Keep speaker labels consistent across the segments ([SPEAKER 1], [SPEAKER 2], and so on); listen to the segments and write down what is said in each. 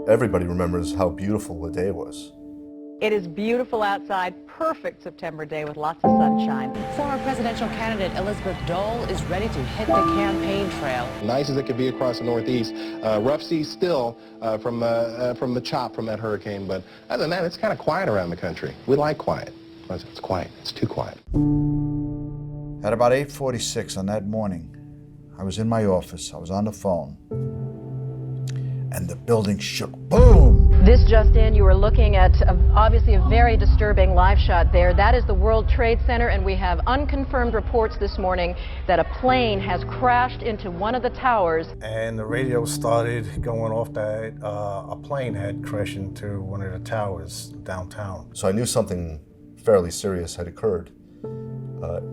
[SPEAKER 1] everybody remembers how beautiful the day was.
[SPEAKER 2] It is beautiful outside, perfect September day with lots of sunshine.
[SPEAKER 3] Former presidential candidate Elizabeth Dole is ready to hit the campaign trail.
[SPEAKER 4] Nice as it could be across the Northeast. Rough seas still from the chop from that hurricane, but other than that, it's kind of quiet around the country. We like quiet. It's quiet. It's too quiet.
[SPEAKER 5] At about 8:46 on that morning, I was in my office. I was on the phone, and the building shook. Boom!
[SPEAKER 6] This just in, you are looking at obviously a very disturbing live shot there. That is the World Trade Center, and we have unconfirmed reports this morning that a plane has crashed into one of the towers.
[SPEAKER 7] And the radio started going off that a plane had crashed into one of the towers downtown.
[SPEAKER 1] So I knew something fairly serious had occurred.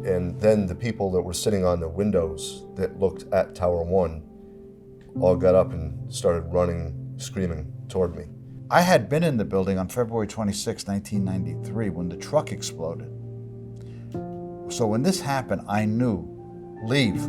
[SPEAKER 1] And then the people that were sitting on the windows that looked at Tower 1 all got up and started running, screaming toward me.
[SPEAKER 5] I had been in the building on February 26, 1993, when the truck exploded. So when this happened, I knew, leave.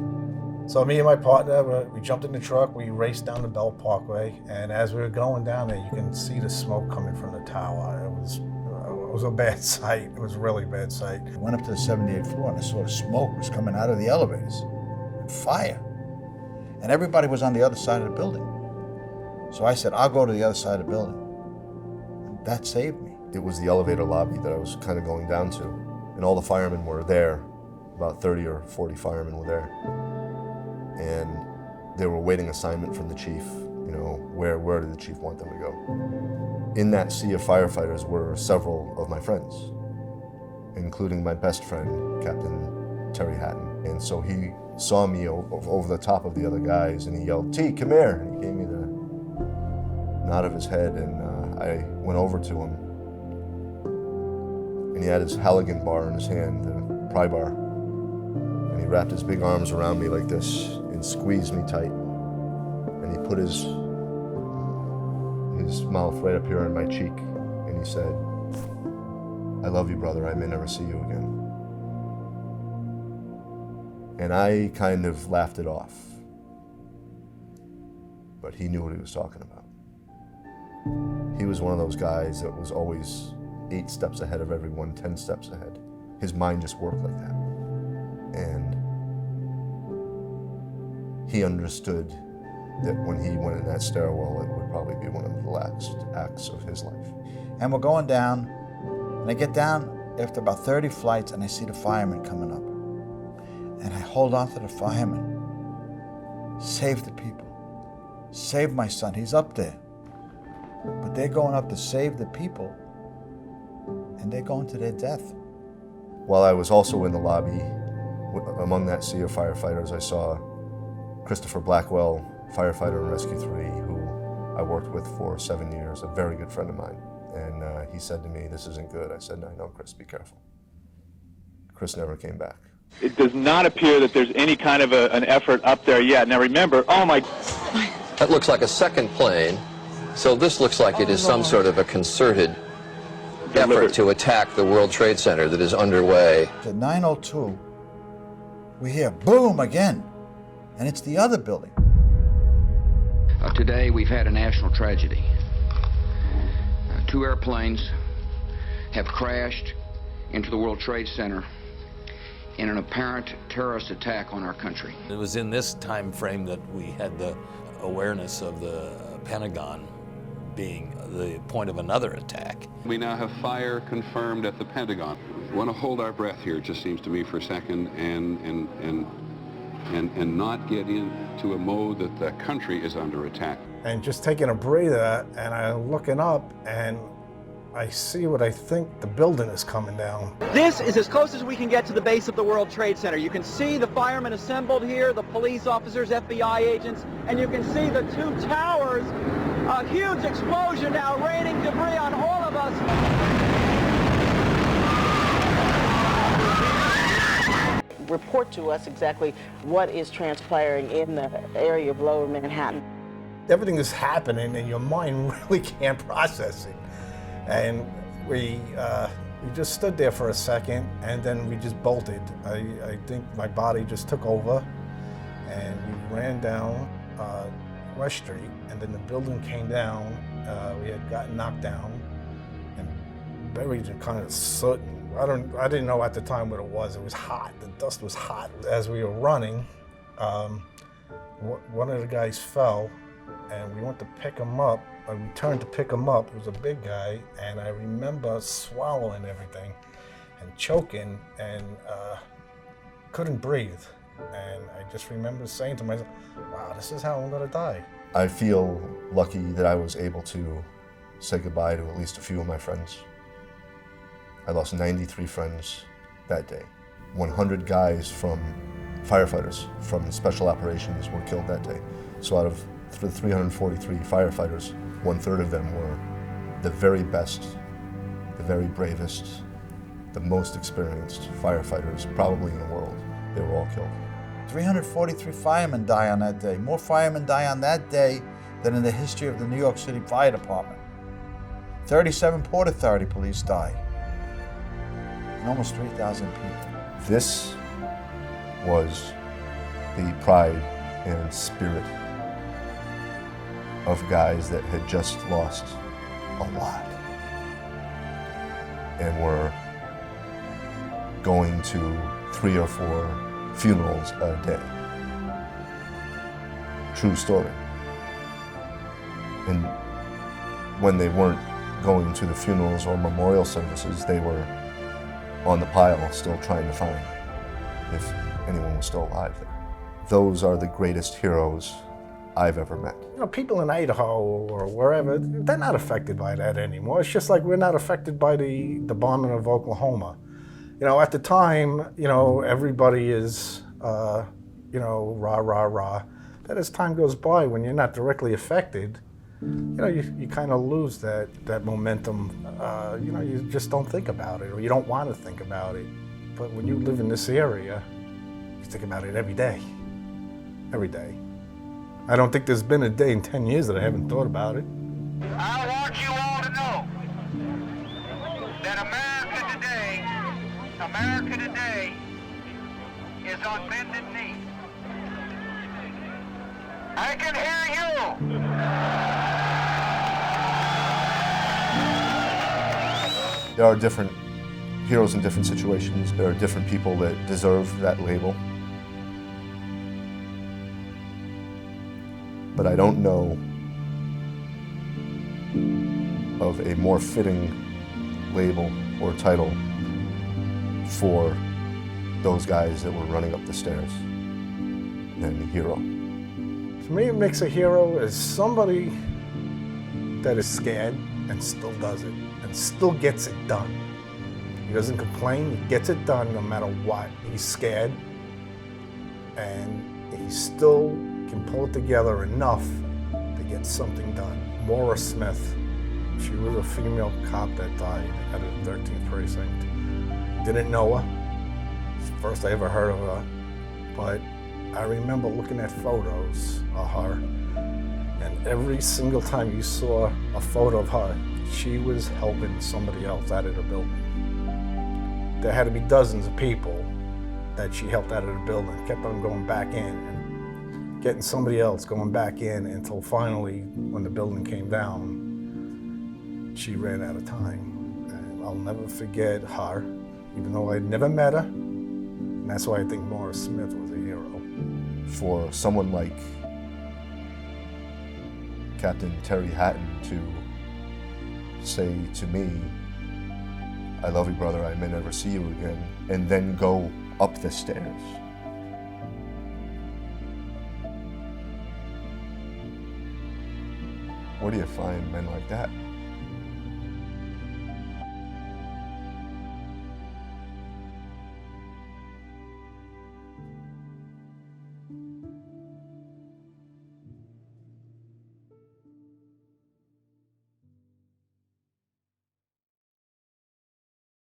[SPEAKER 7] So me and my partner, we jumped in the truck, we raced down the Bell Parkway, and as we were going down there, you can see the smoke coming from the tower. It was a bad sight. It was a really bad sight.
[SPEAKER 5] I went up to the 78th floor and I saw the smoke was coming out of the elevators. Fire. And everybody was on the other side of the building. So I said, I'll go to the other side of the building. And that saved me.
[SPEAKER 1] It was the elevator lobby that I was kind of going down to, and all the firemen were there. About 30 or 40 firemen were there. And they were awaiting assignment from the chief. You know, where did the chief want them to go? In that sea of firefighters were several of my friends, including my best friend, Captain Terry Hatton. And so he saw me over the top of the other guys, and he yelled, "T, come here." And he gave me the nod of his head, and I went over to him, and he had his Halligan bar in his hand, the pry bar, and he wrapped his big arms around me like this and squeezed me tight, and he put his mouth right up here on my cheek, and he said, "I love you, brother. I may never see you again." And I kind of laughed it off, but he knew what he was talking about. He was one of those guys that was always 8 steps ahead of everyone, 10 steps ahead. His mind just worked like that. And he understood that when he went in that stairwell, it would probably be one of the last acts of his life.
[SPEAKER 5] And we're going down, and I get down after about 30 flights, and I see the firemen coming up. And I hold on to the fireman. Save the people. Save my son. He's up there. But they're going up to save the people, and they're going to their death.
[SPEAKER 1] While I was also in the lobby, among that sea of firefighters, I saw Christopher Blackwell, firefighter in Rescue 3, who I worked with for 7 years, a very good friend of mine. And he said to me, "This isn't good." I said, "I know, Chris, be careful." Chris never came back.
[SPEAKER 8] It does not appear that there's any kind of an effort up there yet. Now remember, oh my...
[SPEAKER 9] That looks like a second plane, so this looks like it is some sort of a concerted effort to attack the World Trade Center that is underway.
[SPEAKER 5] At 9:02, we hear boom again, and it's the other building.
[SPEAKER 10] Today we've had a national tragedy. 2 airplanes have crashed into the World Trade Center in an apparent terrorist attack on our country.
[SPEAKER 11] It was in this time frame that we had the awareness of the Pentagon being the point of another attack.
[SPEAKER 12] We now have fire confirmed at the Pentagon. We want to hold our breath here, it just seems to me, for a second, and not get into a mode that the country is under attack.
[SPEAKER 7] And just taking a breather, and I'm looking up, and I see what I think the building is coming down.
[SPEAKER 13] This is as close as we can get to the base of the World Trade Center. You can see the firemen assembled here, the police officers, FBI agents, and you can see the 2 towers. A huge explosion now, raining debris on all of us.
[SPEAKER 14] Report to us exactly what is transpiring in the area of Lower Manhattan.
[SPEAKER 7] Everything is happening and your mind really can't process it. And we just stood there for a second, and then we just bolted. I think my body just took over, and we ran down West Street, and then the building came down, We had gotten knocked down and buried in kind of soot. I didn't know at the time what it was. It was hot. The dust was hot. As we were running, one of the guys fell, and we went to pick him up. We turned to pick him up. It was a big guy, and I remember swallowing everything and choking and couldn't breathe. And I just remember saying to myself, wow, this is how I'm gonna die.
[SPEAKER 1] I feel lucky that I was able to say goodbye to at least a few of my friends. I lost 93 friends that day. 100 guys from firefighters from special operations were killed that day. So out of the 343 firefighters, 1/3 of them were the very best, the very bravest, the most experienced firefighters probably in the world. They were all killed.
[SPEAKER 5] 343 firemen die on that day. More firemen die on that day than in the history of the New York City Fire Department. 37 Port Authority police die. And almost 3,000 people.
[SPEAKER 1] This was the pride and spirit of guys that had just lost a lot and were going to 3 or 4 funerals a day. True story. And when they weren't going to the funerals or memorial services, they were on the pile still trying to find if anyone was still alive there. Those are the greatest heroes I've ever met.
[SPEAKER 7] You know, people in Idaho or wherever, they're not affected by that anymore. It's just like we're not affected by the bombing of Oklahoma. You know, at the time, you know, everybody is, you know, rah, rah, rah. But as time goes by, when you're not directly affected, you know, you kind of lose that momentum. You know, you just don't think about it, or you don't want to think about it. But when you live in this area, you think about it every day. Every day. I don't think there's been a day in 10 years that I haven't thought about it.
[SPEAKER 15] I want you all to know that America today is on bended knee. I can hear you.
[SPEAKER 1] There are different heroes in different situations. There are different people that deserve that label. But I don't know of a more fitting label or title for those guys that were running up the stairs than hero.
[SPEAKER 7] To me, what makes a hero is somebody that is scared and still does it, and still gets it done. He doesn't complain, he gets it done no matter what. He's scared, and he still can pull it together enough to get something done. Maura Smith, she was a female cop that died at the 13th precinct. Didn't know her. It's the first I ever heard of her, but I remember looking at photos of her, and every single time you saw a photo of her, she was helping somebody else out of the building. There had to be dozens of people that she helped out of the building, kept on going back in and getting somebody else going back in until finally, when the building came down, she ran out of time. And I'll never forget her, even though I'd never met her. And that's why I think Maura Smith was a hero.
[SPEAKER 1] For someone like Captain Terry Hatton to say to me, I love you, brother, I may never see you again, and then go up the stairs. Where do you find men like that?